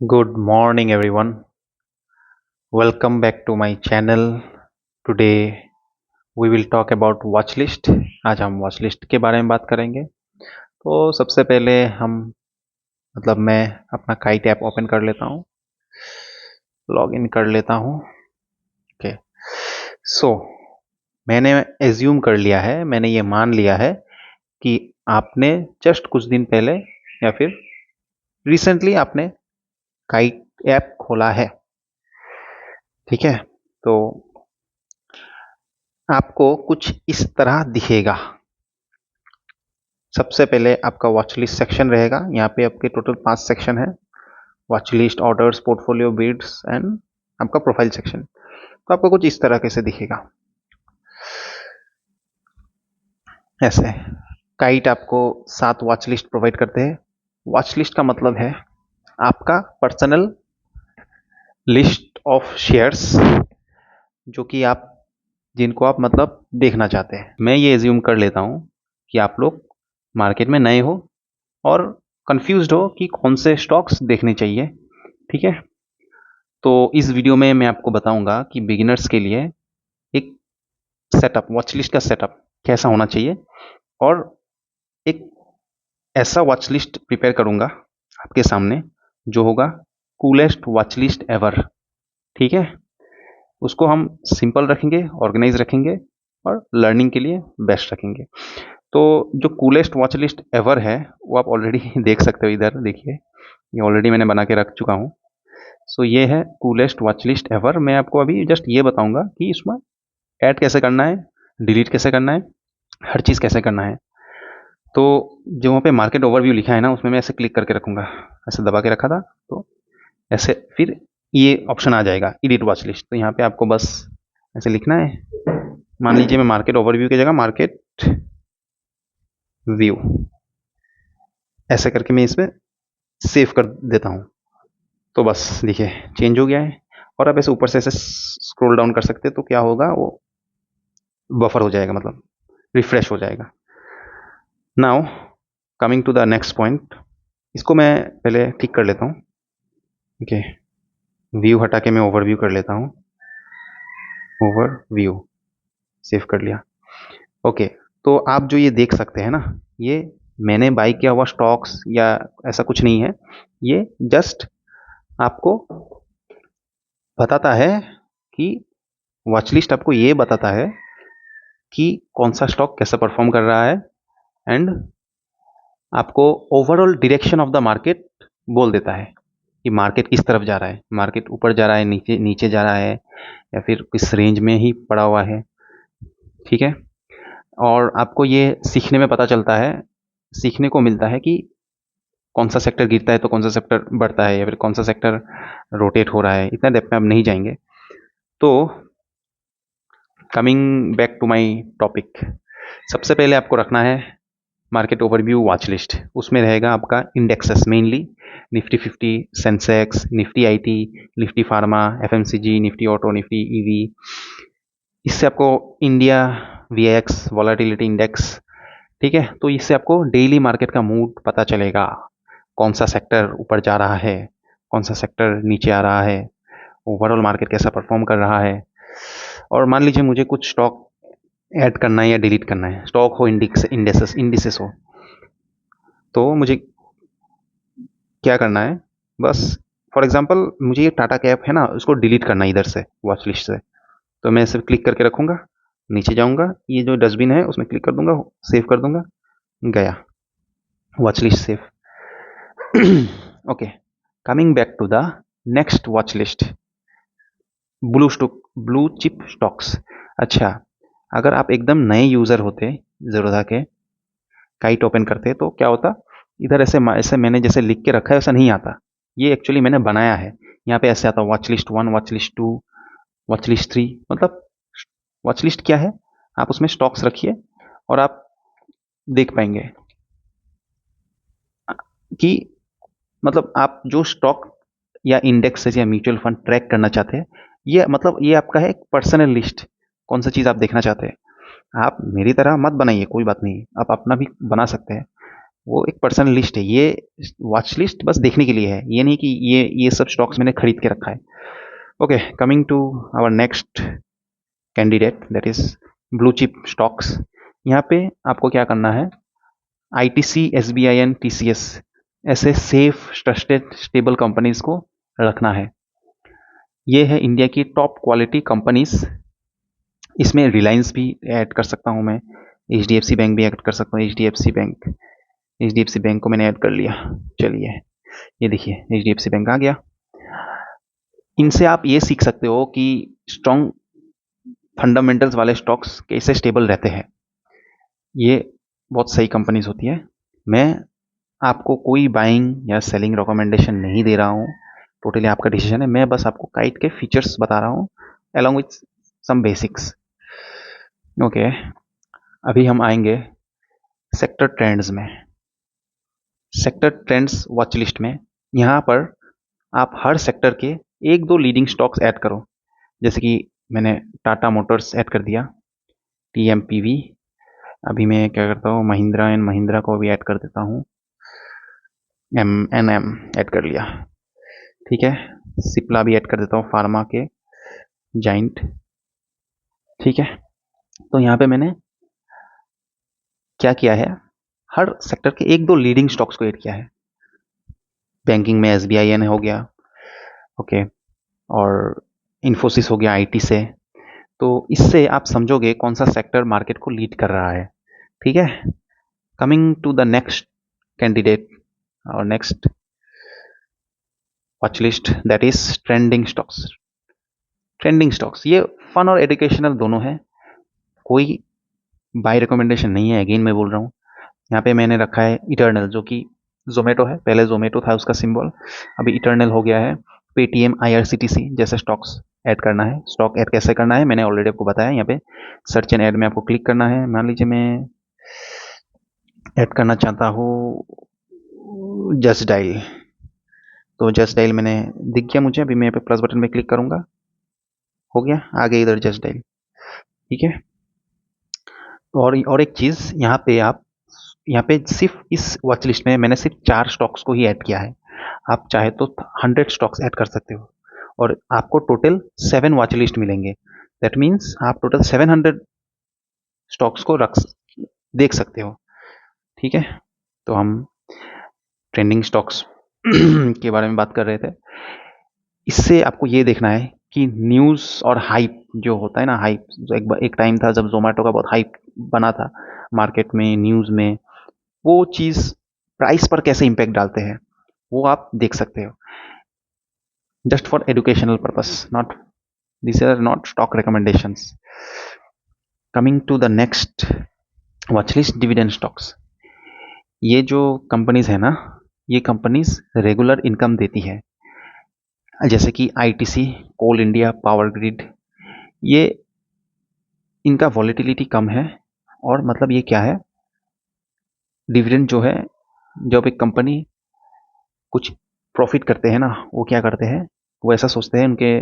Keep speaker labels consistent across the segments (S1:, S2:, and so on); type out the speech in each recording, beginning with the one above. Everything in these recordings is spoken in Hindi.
S1: Good morning, everyone. Welcome back to my channel. Today we will talk about watch list. आज हम watch list के बारे में बात करेंगे। तो सबसे पहले हम मैं अपना काइट ऐप ओपन कर लेता हूँ, लॉग इन कर लेता हूँ। ओके, सो मैंने एज्यूम कर लिया है, मैंने ये मान लिया है कि आपने जस्ट कुछ दिन पहले या फिर रिसेंटली आपने काइट ऐप खोला है। ठीक है, तो आपको कुछ इस तरह दिखेगा। सबसे पहले आपका वॉच लिस्ट सेक्शन रहेगा। यहाँ पे आपके टोटल 5 सेक्शन है: watch list, orders, portfolio, bids and आपका प्रोफाइल सेक्शन। तो आपको कुछ इस तरह से दिखेगा। ऐसे काइट आपको 7 वॉच लिस्ट प्रोवाइड करते हैं। वॉच लिस्ट का मतलब है आपका पर्सनल लिस्ट ऑफ शेयर्स जो कि आप जिनको आप देखना चाहते हैं। मैं ये एज्यूम कर लेता हूँ कि आप लोग मार्केट में नए हो और कंफ्यूज्ड हो कि कौन से स्टॉक्स देखने चाहिए। ठीक है, तो इस वीडियो में मैं आपको बताऊंगा कि बिगिनर्स के लिए एक सेटअप, वॉच लिस्ट का सेटअप कैसा होना चाहिए, और एक ऐसा वॉच लिस्ट प्रिपेयर करूंगा आपके सामने जो होगा कूलेस्ट वॉच लिस्ट एवर। ठीक है, उसको हम सिंपल रखेंगे, ऑर्गेनाइज रखेंगे और लर्निंग के लिए बेस्ट रखेंगे। तो जो कूलेस्ट वॉच लिस्ट एवर है वो आप ऑलरेडी देख सकते हो। इधर देखिए, ये ऑलरेडी मैंने बना के रख चुका हूँ। सो ये है कूलेस्ट वॉच लिस्ट एवर। मैं आपको अभी जस्ट ये बताऊंगा कि इसमें ऐड कैसे करना है, डिलीट कैसे करना है, हर चीज़ कैसे करना है। तो जो वहाँ पे मार्केट ओवरव्यू लिखा है ना, उसमें मैं ऐसे क्लिक करके रखूंगा, ऐसे दबा के रखा था, तो ऐसे फिर ये ऑप्शन आ जाएगा एडिट वॉच लिस्ट। तो यहाँ पे आपको बस ऐसे लिखना है। मान लीजिए मैं मार्केट ओवरव्यू की जगह मार्केट व्यू ऐसे करके मैं इसमें सेव कर देता हूँ। तो बस देखिए चेंज हो गया है। और आप ऐसे ऊपर से ऐसे स्क्रॉल डाउन कर सकते हैं, तो क्या होगा, वो बफर हो जाएगा, रिफ्रेश हो जाएगा। Now coming to the next point, इसको मैं पहले ठीक कर लेता हूँ। ओके, व्यू हटा के मैं ओवरव्यू कर लेता हूँ। ओवरव्यू सेव कर लिया। ओके, तो आप जो ये देख सकते हैं ना, ये मैंने बाई किया हुआ स्टॉक्स या ऐसा कुछ नहीं है। ये जस्ट आपको बताता है कि वॉच लिस्ट आपको ये बताता है कि कौन सा स्टॉक कैसे परफॉर्म कर रहा है, एंड आपको overall direction of the market बोल देता है कि मार्केट किस तरफ जा रहा है। मार्केट ऊपर जा रहा है, नीचे नीचे जा रहा है, या फिर किस रेंज में ही पड़ा हुआ है। ठीक है, और आपको ये सीखने में पता चलता है, सीखने को मिलता है कि कौन सा सेक्टर गिरता है तो कौन सा सेक्टर बढ़ता है, या फिर कौन सा सेक्टर रोटेट हो रहा है। इतना डेप्थ में अब नहीं जाएंगे। तो coming back to my topic, सबसे पहले आपको रखना है मार्केट ओवरव्यू वॉच लिस्ट। उसमें रहेगा आपका indexes, mainly Nifty 50, Sensex, Nifty IT, Nifty pharma, FMCG, Nifty auto, Nifty EV. इससे आपको इंडिया वीएक्स वॉलेटिलिटी इंडेक्स। ठीक है, तो इससे आपको डेली मार्केट का मूड पता चलेगा, कौन सा सेक्टर ऊपर जा रहा है, कौन सा सेक्टर नीचे आ रहा है, ओवरऑल मार्केट कैसा परफॉर्म कर रहा है। और मान लीजिए मुझे कुछ स्टॉक ऐड करना है या डिलीट करना है, स्टॉक हो, इंडिसेस हो, तो मुझे क्या करना है, बस फॉर एग्जांपल मुझे ये टाटा कैप है ना, उसको डिलीट करना है इधर से वॉच लिस्ट से। तो मैं इसे क्लिक करके रखूंगा, नीचे जाऊंगा, ये जो डस्टबिन है उसमें क्लिक कर दूंगा, सेव कर दूंगा, गया watch list save. Okay, coming back to the next watch list, blue chip stocks. अच्छा, अगर आप एकदम नए यूजर होते, ज़ीरोधा के, काइट ओपन करते, तो क्या होता, इधर ऐसे ऐसे मैंने जैसे लिख के रखा है वैसा नहीं आता। ये एक्चुअली मैंने बनाया है। यहाँ पे ऐसे आता watch list 1, watch list 2, watch list 3। Watch list क्या है, आप उसमें स्टॉक्स रखिए और आप देख पाएंगे कि आप जो स्टॉक या इंडेक्सेस या म्यूचुअल फंड ट्रैक करना चाहते हैं, ये आपका है एक पर्सनल लिस्ट, कौन सा चीज़ आप देखना चाहते हैं। आप मेरी तरह मत बनाइए, कोई बात नहीं, आप अपना भी बना सकते हैं। वो एक पर्सनल लिस्ट है। ये वॉच लिस्ट बस देखने के लिए है, ये नहीं कि ये सब स्टॉक्स मैंने खरीद के रखा है। Okay, coming to our next candidate, that is blue chip stocks. यहाँ पे आपको क्या करना है, आईटीसी, एसबीआई एंड टीसीएस ऐसे सेफ ट्रस्टेड स्टेबल कंपनीज को रखना है। ये है इंडिया की टॉप क्वालिटी कंपनीज। इसमें रिलायंस भी ऐड कर सकता हूँ मैं, एचडीएफसी बैंक भी ऐड कर सकता हूँ। एचडीएफसी बैंक को मैंने ऐड कर लिया। चलिए, ये देखिए एचडीएफसी बैंक आ गया। इनसे आप ये सीख सकते हो कि स्ट्रॉन्ग फंडामेंटल्स वाले स्टॉक्स कैसे स्टेबल रहते हैं। ये बहुत सही कंपनीज होती है। मैं आपको कोई बाइंग या सेलिंग रिकमेंडेशन नहीं दे रहा हूँ, टोटली आपका डिसीजन है। मैं बस आपको काइट के फीचर्स बता रहा हूँ along with some basics. Okay, अभी हम आएंगे सेक्टर ट्रेंड्स में। सेक्टर ट्रेंड्स वॉच लिस्ट में यहाँ पर आप हर सेक्टर के एक दो लीडिंग स्टॉक्स ऐड करो। जैसे कि मैंने टाटा मोटर्स ऐड कर दिया, टीएमपीवी। अभी मैं क्या करता हूँ, महिंद्रा एंड महिंद्रा को भी ऐड कर देता हूँ, एम ऐड कर लिया। ठीक है, सिप्ला भी ऐड कर देता हूँ, फार्मा के जाइंट। ठीक है, तो यहाँ पे मैंने क्या किया है, हर सेक्टर के एक दो लीडिंग स्टॉक्स को ऐड किया है। बैंकिंग में एसबीआई हो गया, ओके, और इन्फोसिस हो गया आईटी से। तो इससे आप समझोगे कौन सा सेक्टर मार्केट को लीड कर रहा है। ठीक है, coming to the next candidate और next watch list, that is trending stocks. Trending stocks ये फन और एजुकेशनल दोनों है, कोई बाय रिकमेंडेशन नहीं है। अगेन मैं बोल रहा हूँ, यहाँ पे मैंने रखा है इटर्नल, जो कि जोमेटो है। पहले जोमेटो था उसका सिंबल, अभी इटर्नल हो गया है। पेटीएम, आईआरसीटीसी जैसे स्टॉक्स ऐड करना है। स्टॉक ऐड कैसे करना है मैंने ऑलरेडी आपको बताया। यहाँ पे सर्च एंड ऐड में आपको क्लिक करना है। मान लीजिए मैं ऐड करना चाहता हूँ जस्ट डायल, तो जस्ट डायल मैंने दिख गया मुझे। अभी मैं यहाँ पे प्लस बटन में क्लिक करूंगा, हो गया आगे इधर जस्ट डायल। ठीक है, और एक चीज़ यहाँ पे आप, यहाँ पे सिर्फ इस वॉच लिस्ट में मैंने सिर्फ 4 स्टॉक्स को ही ऐड किया है। आप चाहे तो 100 स्टॉक्स ऐड कर सकते हो और आपको टोटल 7 वॉच लिस्ट मिलेंगे। दैट मीन्स आप टोटल 700 स्टॉक्स को देख सकते हो। ठीक है, तो हम ट्रेंडिंग स्टॉक्स के बारे में बात कर रहे थे। इससे आपको ये देखना है कि न्यूज़ और हाइप जो होता है ना, हाइप, एक टाइम था जब जोमेटो का बहुत हाइप बना था मार्केट में, न्यूज़ में, वो चीज़ प्राइस पर कैसे इम्पैक्ट डालते हैं वो आप देख सकते हो। Just for educational purpose, not, this are not stock recommendations. Coming to the next watch list, dividend stocks. ये जो कंपनीज है ना, ये कंपनीज रेगुलर इनकम देती है, जैसे कि आईटीसी, कोल इंडिया, पावर ग्रिड। ये इनका वॉलेटिलिटी कम है, और मतलब ये क्या है, डिविडेंड जो है, जब एक कंपनी कुछ प्रॉफिट करते हैं ना, वो क्या करते हैं, वो ऐसा सोचते हैं, उनके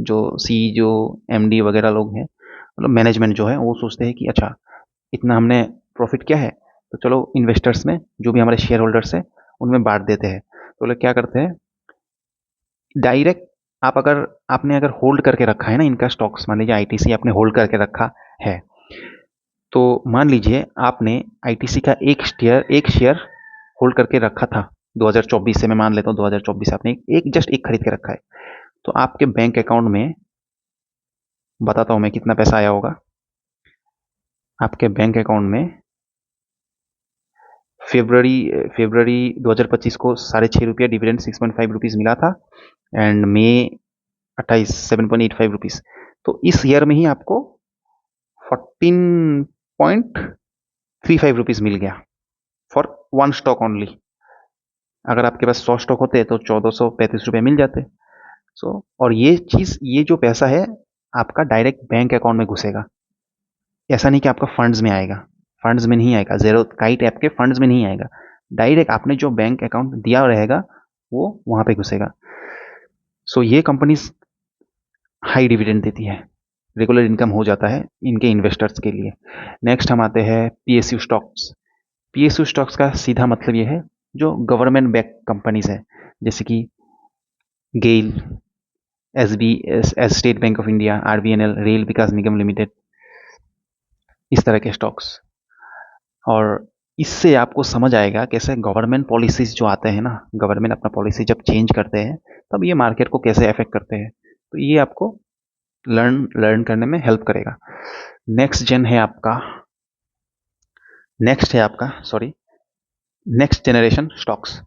S1: जो जो एमडी वगैरह लोग हैं, मतलब मैनेजमेंट जो है, वो सोचते हैं कि अच्छा इतना हमने प्रॉफिट किया है, तो चलो इन्वेस्टर्स में, जो भी हमारे शेयर होल्डर्स हैं, उनमें बांट देते हैं। तो लोग क्या करते हैं, डायरेक्ट, आपने अगर होल्ड करके रखा है ना इनका स्टॉक्स, मान लीजिए आईटीसी आपने होल्ड करके रखा है, तो मान लीजिए आपने आईटीसी का एक शेयर होल्ड करके रखा था 2024 से, मैं मान लेता हूँ 2024 से आपने जस्ट एक खरीद के रखा है, तो आपके बैंक अकाउंट में, बताता हूँ मैं कितना पैसा आया होगा आपके बैंक अकाउंट में। फेब्रवरी 2025 को ₹6.5 डिविडेंड 6.5 मिला था, एंड मई 28 7.85 तो इस ईयर में ही आपको 14.35 मिल गया फॉर वन स्टॉक ओनली। अगर आपके पास 100 स्टॉक होते तो ₹1435 मिल जाते। और ये चीज़, ये जो पैसा है आपका डायरेक्ट बैंक अकाउंट में घुसेगा, ऐसा नहीं कि आपका फंड्स में आएगा। फंड्स में नहीं आएगा, ज़ेरो काइट ऐप के फंड्स में नहीं आएगा, डायरेक्ट आपने जो बैंक अकाउंट दिया रहेगा वो वहाँ पे घुसेगा। ये कंपनीज हाई डिविडेंड देती है, रेगुलर इनकम हो जाता है इनके इन्वेस्टर्स के लिए। नेक्स्ट हम आते हैं पीएसयू स्टॉक्स। पीएसयू स्टॉक्स का सीधा मतलब ये है जो गवर्नमेंट बैक कंपनीज है, जैसे कि GAIL, SB, state bank of India, RBNL, Rail Vikas Nigam limited, इस तरह के स्टॉक्स। और इससे आपको समझ आएगा कैसे गवर्नमेंट पॉलिसीज जो आते हैं ना, गवर्नमेंट अपना पॉलिसी जब चेंज करते हैं तब ये मार्केट को कैसे अफेक्ट करते हैं, तो ये आपको लर्न लर्न करने में हेल्प करेगा। नेक्स्ट जेन है आपका नेक्स्ट है आपका सॉरी नेक्स्ट जनरेशन स्टॉक्स।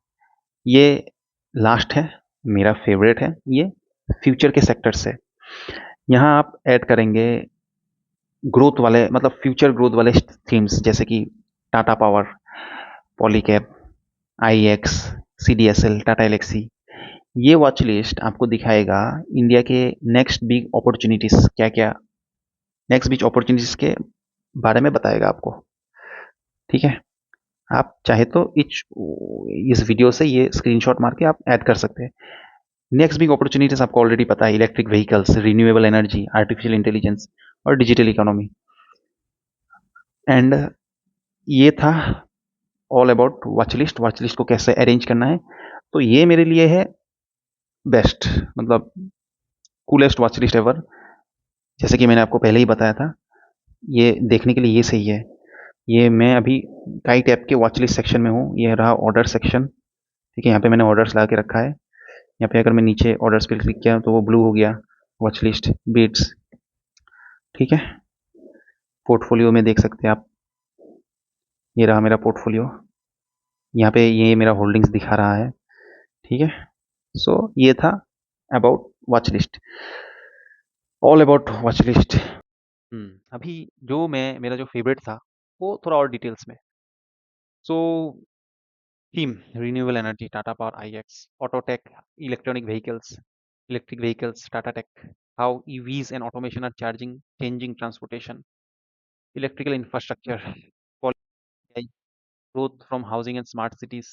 S1: ये लास्ट है, मेरा फेवरेट है ये, फ्यूचर के सेक्टर से। यहाँ आप ऐड करेंगे ग्रोथ वाले, मतलब फ्यूचर ग्रोथ वाले थीम्स, जैसे कि Tata power, Polycab, IEX, CDSL, Tata Elxsi. ये वॉच लिस्ट आपको दिखाएगा इंडिया के नेक्स्ट बिग अपॉर्चुनिटीज क्या क्या, नेक्स्ट बिग अपॉर्चुनिटीज के बारे में बताएगा आपको। ठीक है, आप चाहे तो इस वीडियो से ये स्क्रीनशॉट मार के आप ऐड कर सकते हैं। नेक्स्ट बिग अपॉर्चुनिटीज आपको ऑलरेडी पता है, electric vehicles, renewable energy, artificial intelligence और डिजिटल इकोनॉमी। एंड ये था ऑल अबाउट वॉच लिस्ट को कैसे अरेंज करना है। तो ये मेरे लिए है बेस्ट, मतलब कूलेस्ट वॉच लिस्ट एवर। जैसे कि मैंने आपको पहले ही बताया था, ये देखने के लिए ये सही है। ये मैं अभी काइट ऐप के वॉच लिस्ट सेक्शन में हूँ, ये रहा ऑर्डर सेक्शन। ठीक है, यहाँ पे मैंने ऑर्डर्स ला के रखा है। यहाँ पे अगर मैं नीचे ऑर्डर्स पे क्लिक किया तो वो ब्लू हो गया, वॉच लिस्ट बीट्स। ठीक है, पोर्टफोलियो में देख सकते हैं आप, ये रहा मेरा पोर्टफोलियो। यहाँ पे ये मेरा होल्डिंग्स दिखा रहा है। ठीक है, सो ये था about watch list, all about watch list. अभी जो मैं मेरा जो फेवरेट था वो थोड़ा और डिटेल्स में। So theme renewable energy, Tata power, IEX, autotech, electric vehicles, Tata tech, how EVs and automation are charging changing transportation, electrical infrastructure, growth from housing and smart cities,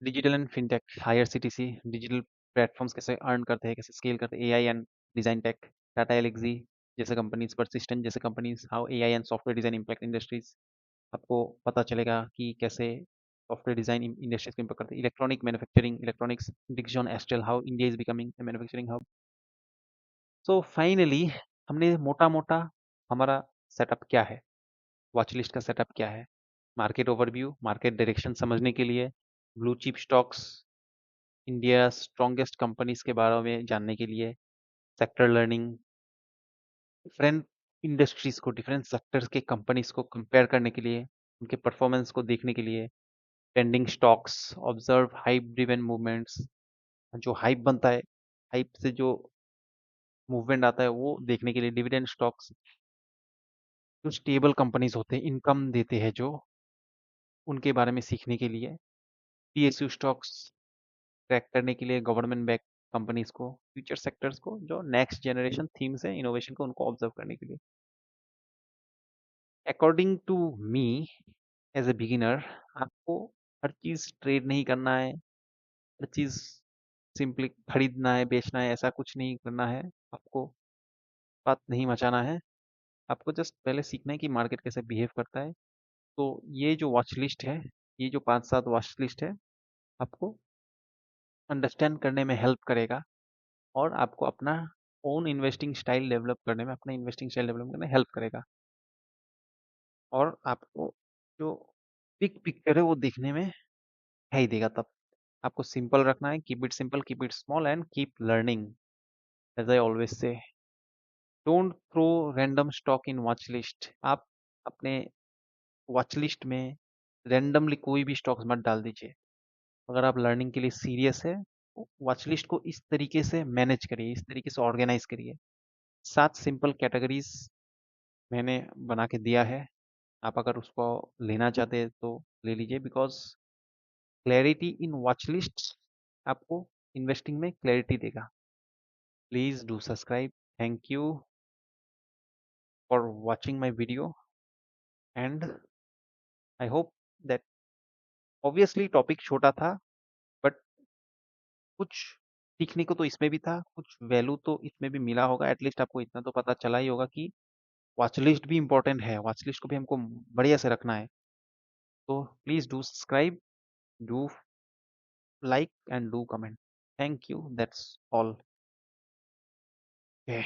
S1: digital and fintech, higher CTC, digital platforms कैसे अर्न करते हैं, कैसे स्केल करते हैं, AI and design tech, Tata Elxsi जैसे कंपनीज, परसिस्टेंट जैसे companies, how AI and software design impact industries. आपको पता चलेगा कि कैसे सॉफ्टवेयर डिजाइन इंडस्ट्रीज को इम्पैक्ट करते हैं, इलेक्ट्रॉनिक मैन्युफैक्चरिंग, इलेक्ट्रॉनिक्स, डिक्सॉन एस्टेल, how India is becoming a manufacturing hub. So finally हमने मोटा मोटा हमारा सेटअप क्या है, वॉच लिस्ट का सेटअप क्या है, मार्केट ओवरव्यू, मार्केट डायरेक्शन समझने के लिए, blue chip stocks, India strongest companies के बारे में जानने के लिए, सेक्टर लर्निंग, डिफरेंट इंडस्ट्रीज को, डिफरेंट सेक्टर्स के कंपनीज को कंपेयर करने के लिए, उनके परफॉर्मेंस को देखने के लिए, trending stocks, observe hype driven movements, जो हाइप बनता है, हाइप से जो मूवमेंट आता है वो देखने के लिए, डिविडेंड स्टॉक्स, जो स्टेबल कंपनीज होते हैं, इनकम देते हैं जो, उनके बारे में सीखने के लिए, पीएसयू स्टॉक्स ट्रैक करने के लिए, गवर्नमेंट बैक कंपनीज को, फ्यूचर सेक्टर्स को जो नेक्स्ट जनरेशन थीम्स है इनोवेशन को, उनको ऑब्जर्व करने के लिए। According to me as a beginner, आपको हर चीज ट्रेड नहीं करना है, हर चीज सिंपली खरीदना है बेचना है, ऐसा कुछ नहीं करना है। आपको बात नहीं मचाना है, आपको जस्ट पहले सीखना है कि मार्केट कैसे बिहेव करता है। तो ये जो वॉच लिस्ट है, ये जो 5-7 वॉच लिस्ट है, आपको अंडरस्टैंड करने में हेल्प करेगा और आपको अपना ओन इन्वेस्टिंग स्टाइल डेवलप करने में, अपना इन्वेस्टिंग स्टाइल डेवलप करने में हेल्प करेगा। और आपको जो बिग पिक्चर है वो देखने में है ही देगा। तब आपको सिंपल रखना है, keep it simple, keep it small and keep learning. As I always say, don't throw random stock in watch list. आप अपने वॉच लिस्ट में रैंडमली कोई भी स्टॉक्स मत डाल दीजिए। अगर आप लर्निंग के लिए सीरियस है, वॉच लिस्ट को इस तरीके से मैनेज करिए, इस तरीके से ऑर्गेनाइज करिए। 7 सिंपल कैटेगरीज मैंने बना के दिया है, आप अगर उसको लेना चाहते हैं तो ले लीजिए, because clarity in watch list आपको इन्वेस्टिंग में क्लैरिटी देगा। Please do subscribe. Thank you for watching my video and I hope that, obviously topic छोटा था बट कुछ सीखने को तो इसमें भी था, कुछ वैल्यू तो इसमें भी मिला होगा। एटलीस्ट आपको इतना तो पता चला ही होगा कि वॉच लिस्ट भी इंपॉर्टेंट है, वॉच लिस्ट को भी हमको बढ़िया से रखना है। तो please do subscribe, do like and do comment. Thank you. That's all. Okay.